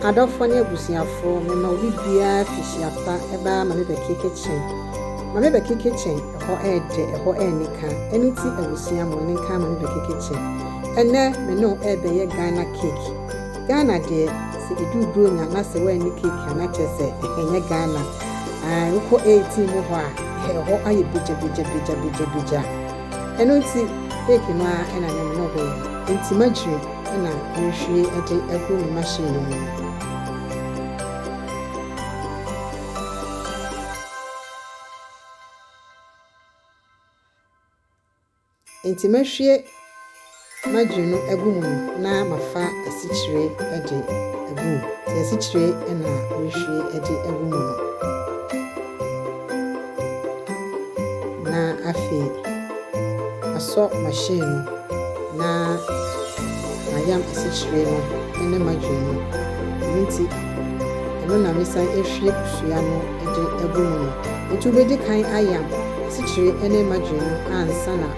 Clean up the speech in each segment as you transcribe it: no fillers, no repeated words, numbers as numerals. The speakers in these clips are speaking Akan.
adofo ne abusiafo me ma obi bia fishiapa eba ma me beki kitchen ma me beki kitchen ho ede ho enika eniti abusia mo ne ka ma me beki kitchen ene me no ebe ye Ghana cake Ghana de se edu bronya na se wa ni cake na chese enye Ghana uko 18 mo ho a ho aye bija enoti cake no a ena ne no be enti magire ena nhwie ede ego ni machine no enti mahwie magire no egu mu na mafa asikyire ede egu asikyire ena nhwie ede egu mu na afi aso machine na ayam asikyire no ene magire no nti eno na mesan ehwie kusua no ede egu mu nti obedi kan ayam asikyire ene magire no ansa na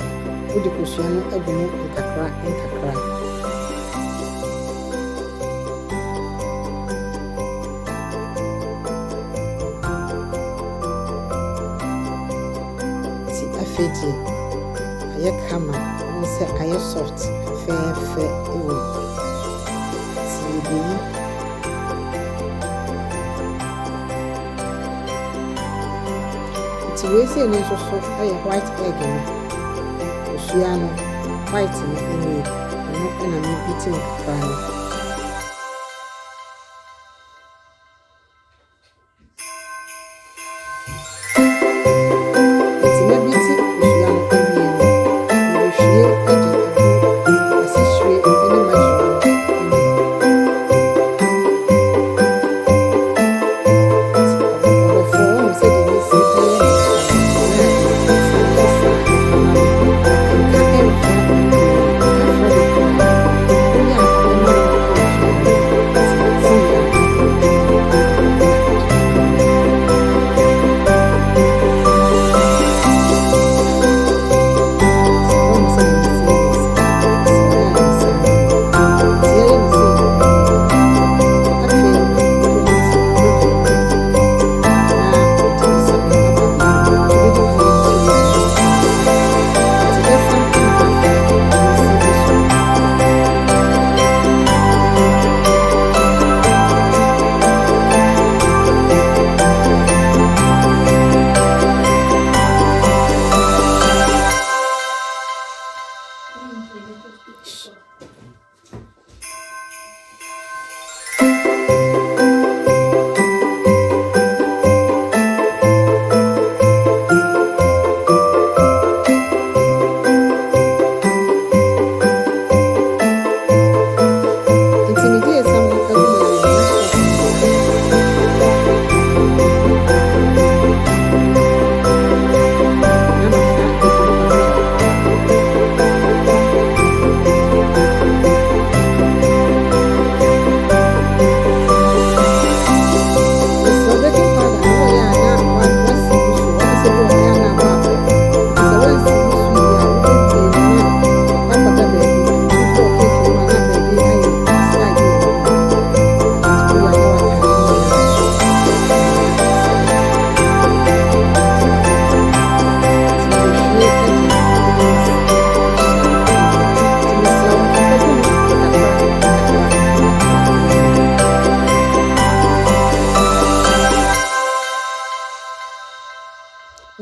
odi kusua no egu mu nkakra si afeji aye kama nse aye soft fe ewo si bi ti we se ni so aye white egg no kusua no white ni ene no na me bitin kakra no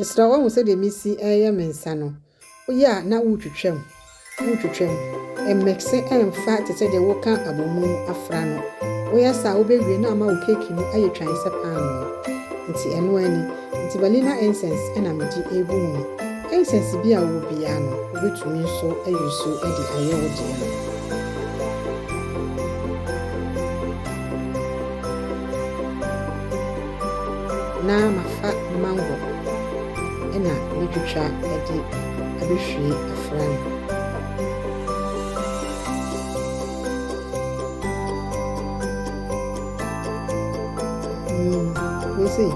Esra wa se de misi eye mensa no oya na wutwetwam emexe emfa tete de woka abomu afra no oya sa obewie na ama wo cake no aye twan se pan no nti eno ani nti vanilla essence ena medi egu mu essence bi a wo bia no obetumi so ayuso ede aye wo de na mafa mango ena metwitwa ede abehwie afra no we see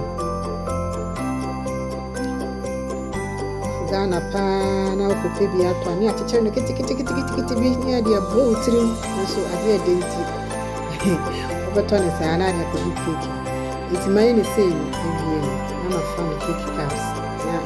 Ghana pa na okope bi ato ani acheche no kiti bi ni ade abo trim so ade denti button is another cake. It's my anything every year. I'm a fan of cake cups. Now,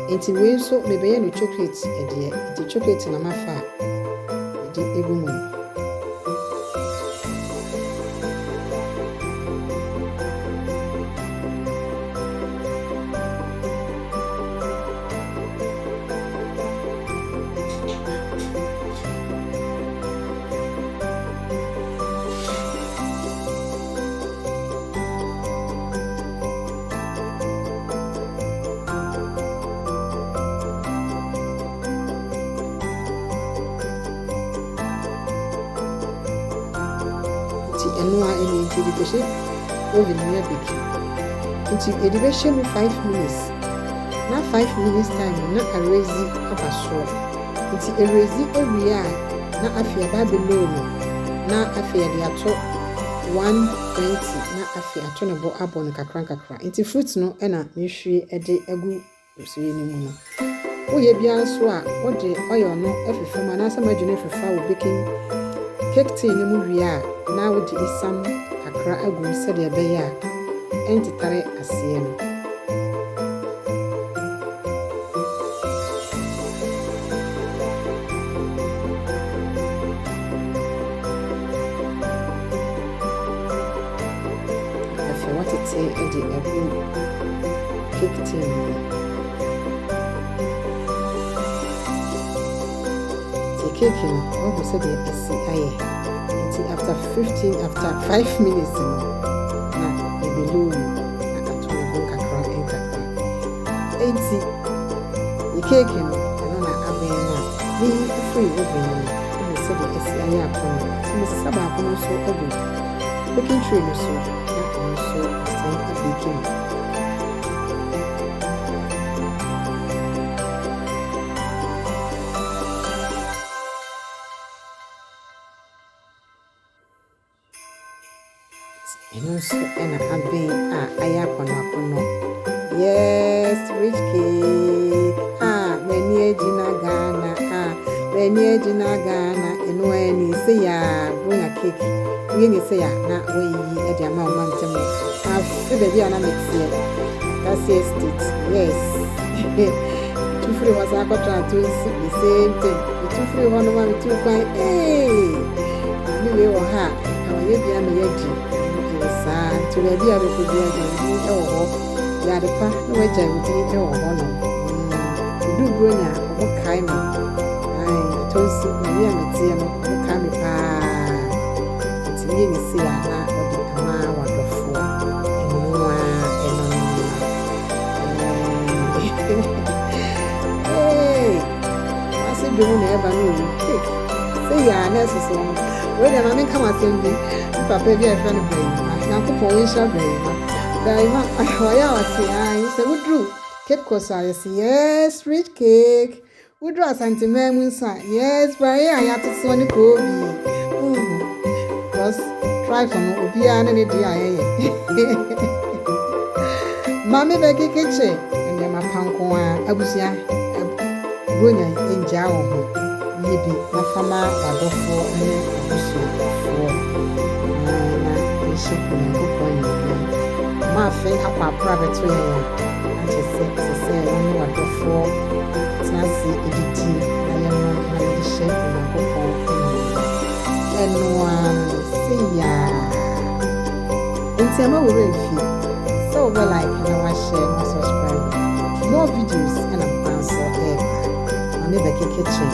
It's way so maybe any chocolate, dear. The chocolate in a mafa. The egg. And no one into the question over near baking. Into a division of 5 minutes. Now 5 minutes time, not a raising up a straw. Into a raising every year, not a fear Babylon, not a fear the atop 120, not a fear tonable up on a cranka cry. Into fruits no and a mystery a day a good anymore. Oh, ye be answer, what day oil no every from an answer my journey for foul baking. Cake tea in the movie, now with the some kakra agum said a bear, and to carry a sien. If you want to say, Eddie, a good cake tea. Cake in what was said after 5 minutes na below na atuna bunka kra enka enti the cake in na abena ni free oven we said the SI upon so Mrs. Sabako so oven baking tray no so na so stay a baking. And also, and I have been yes, rich cake. Many Gina Ghana, many Gina Ghana, and when you say, bring a cake, when you say, not when you at your mouth, I've said the dynamics here. That's yes. Two free was I got to the same thing. The two free 1 1 2 quite, hey, you will have to the idea of the Yadapa, no way, Jim, do go now, what kind of I told you, my young Tiano, what kind of it's really see a lot of the Ama wonderful and hey, I said, you never know. Say, yeah, necessary. When I come and send me, Papa, be a friend of mine. Now, for shall be. I say, I said, would do. Cake course, I say, yes, rich cake. Would draw sentiment inside. Yes, but I have to send the Kobe. Because try from Obian and the DIA. Mammy, Becky kitchen, and then my panko, I was young. Brunia in Jao. Maybe my farmer or the four my friend up our private way. I just say, when you are the four, Nancy, editing, I am not the shape of the and no one see ya. In Tema will feel so well like and I share my subscribe. More videos and I'm answer egg. I'll never kick kitchen.